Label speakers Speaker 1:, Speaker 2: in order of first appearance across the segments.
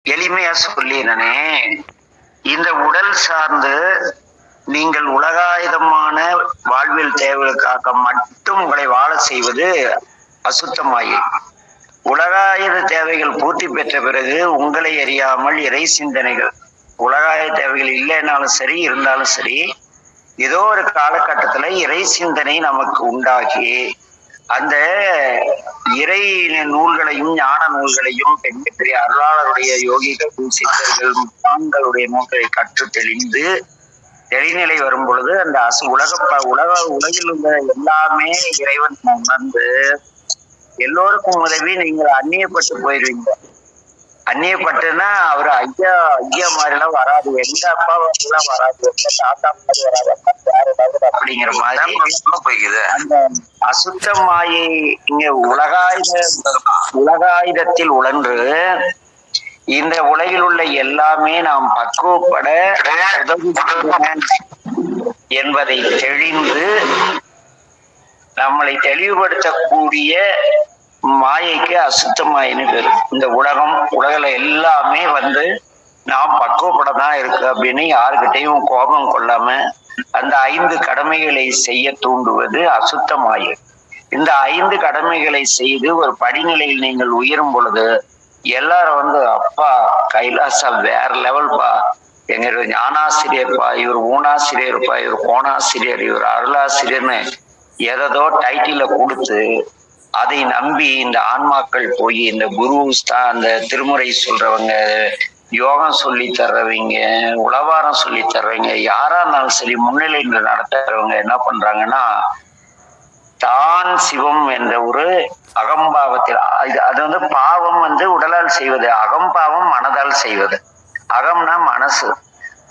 Speaker 1: எளிமையா சொல்லினே, இந்த உடல் சார்ந்து நீங்கள் உலகாயுதமான வாழ்வியல் தேவைகளுக்காக மட்டும் உங்களை வாழ செய்வது அசுத்தமாயி. உலகாயுத தேவைகள் பூர்த்தி பெற்ற பிறகு உங்களை அறியாமல் இறை சிந்தனைகள், உலகாயுத தேவைகள் இல்லைனாலும் சரி இருந்தாலும் சரி, ஏதோ ஒரு காலகட்டத்துல இறை சிந்தனை நமக்கு உண்டாகி அந்த இறை நூல்களையும் ஞான நூல்களையும் பெரிய பெரிய அருளாளருடைய யோகிகள் சித்தர்கள் முட்டான்களுடைய நூல்களை கற்று தெளிந்து தெளிநிலை வரும் பொழுது அந்த உலகில் உள்ள எல்லாமே இறைவன் உணர்ந்து எல்லோருக்கும் உதவி. நீங்கள் அந்நியப்பட்டு போயிருவீங்க. அந்நியப்பட்டுன்னா அவரு ஐயா மாதிரிலாம் வராது, எங்க அப்பா எல்லாம் வராது, எங்க தாத்தா மாதிரி வராது அப்படிங்கிற மாதிரி போய்க்குது. அந்த அசுத்த மாயை இங்க உலகாயுதத்தில் உழன்று இந்த உலகில் உள்ள எல்லாமே நாம் பக்குவப்பட என்பதை தெளிந்து நம்மளை தெளிவுபடுத்தக்கூடிய மாயைக்கு அசுத்த மாயின்னு பேரு. இந்த உலகில எல்லாமே நாம் பக்குவப்படதான் இருக்கு அப்படின்னு யாருக்கிட்டையும் கோபம் கொள்ளாம அந்த 5 கடமைகளை செய்ய தூண்டுவது அசுத்த மாயை. இந்த 5 கடமைகளை செய்து ஒரு படிநிலையில் நீங்கள் உயரும் பொழுது எல்லாரும் அப்பா கைலாசா வேற லெவல்பா, எங்க ஞானாசிரியர்ப்பா, இவர் ஊனாசிரியர்ப்பா, இவர் கோணாசிரியர், இவர் அருளாசிரியர்னு ஏதோ டைட்டில கொடுத்து அதை நம்பி இந்த ஆன்மாக்கள் போய் இந்த குரு அந்த திருமுறை சொல்றவங்க, யோகம் சொல்லி தர்றவங்க, உளவாரம் சொல்லி தர்றவங்க, யாரா இருந்தாலும் சரி முன்னிலை நடத்துறவங்க என்ன பண்றாங்கன்னா தான் சிவம் என்ற ஒரு அகம்பாவத்தில், அது பாவம் உடலால் செய்வது, அகம்பாவம் மனதால் செய்வது. அகம்னா மனசு,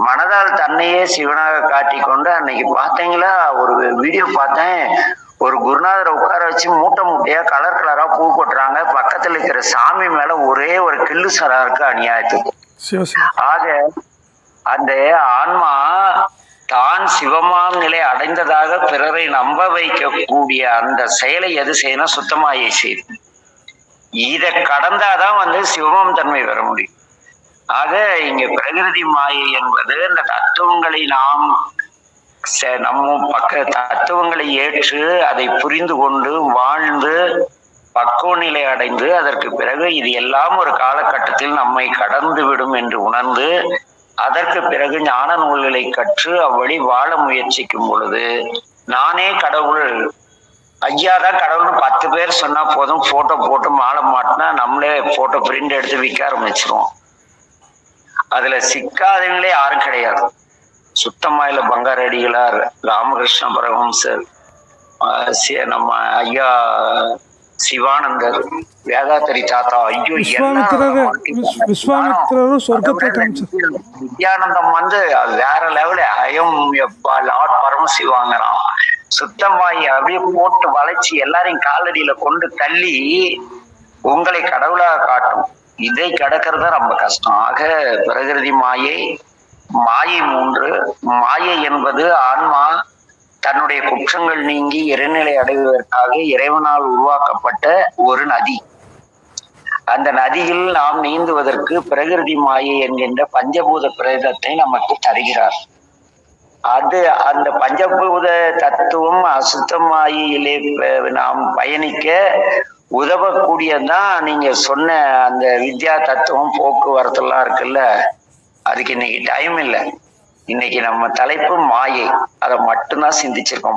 Speaker 1: மனதால் தன்னையே சிவனாக காட்டிக்கொண்டு அன்னைக்கு பார்த்தீங்களா ஒரு வீடியோ பார்த்தேன், ஒரு குருநாதரை உட்கார வச்சு மூட்டை மூட்டையா கலர் கலரா பூ கொட்டுறாங்க, பக்கத்துல இருக்கிற சாமி மேல ஒரே ஒரு கிள்ளு சரா இருக்கு அநியாயத்துக்கு. ஆக அந்த ஆன்மா தான் சிவமாம் நிலை அடைந்ததாக பிறரை நம்ப வைக்கக்கூடிய அந்த செயலை எது செய்யணும்? சுத்தமாயை செய்து இதை கடந்தாதான் சிவமாம் தன்மை பெற முடியும். ஆக இங்க பிரகிருதி மாயை என்பது இந்த தத்துவங்களை தத்துவங்களை ஏற்று அதை புரிந்து கொண்டு வாழ்ந்து பக்குவ நிலை அடைந்து அதற்கு பிறகு இது எல்லாம் ஒரு காலகட்டத்தில் நம்மை கடந்து விடும் என்று உணர்ந்து அதற்கு பிறகு ஞான நூல்களை கற்று அவ்வழி வாழ முயற்சிக்கும் பொழுது நானே கடவுள், ஐயாதான் கடவுள்னு 10 பேர் சொன்னா போதும், போட்டோ போட்டு மாலை மாட்டினா நம்மளே போட்டோ பிரிண்ட் எடுத்து விற்க ஆரம்பிச்சிருவோம். அதுல சிக்காதவங்களே யாரும் கிடையாது. சுத்தமாயில பங்காரடிகளார், ராமகிருஷ்ண பரமஹம்சர், நம்ம ஐயா சிவானந்தர், வேதாத்திரி தாத்தா, ஐயோ வித்யானந்தம் வேற லெவலு, ஐயம் லார்ட் பரமசிவாங்கலாம். சுத்தமாயி அப்படியே போட்டு வளைச்சு எல்லாரையும் காலடியில கொண்டு தள்ளி உங்களை கடவுளாக காட்டும். இதை கடக்கிறது ரொம்ப கஷ்டம். ஆக பிரகிருதி மாயை 3. மாயை என்பது ஆன்மா தன்னுடைய குற்றங்கள் நீங்கி இறைநிலை அடைவதற்காக இறைவனால் உருவாக்கப்பட்ட ஒரு நதி. அந்த நதியில் நாம் நீந்துவதற்கு பிரகிருதி மாயை என்கின்ற பஞ்சபூத பிரேதத்தை நமக்கு தருகிறார். அந்த பஞ்சபூத தத்துவம் அசுத்த மாயையிலே நாம் பயணிக்க உதவக்கூடியதான் நீங்க சொன்ன அந்த வித்யா தத்துவம், போக்குவரத்து எல்லாம் இருக்குல்ல. அதுக்கு இன்னைக்கு டைம் இல்லை. இன்னைக்கு நம்ம தலைப்பு மாயை, அதை மட்டும்தான் சிந்திச்சிருக்கோம்.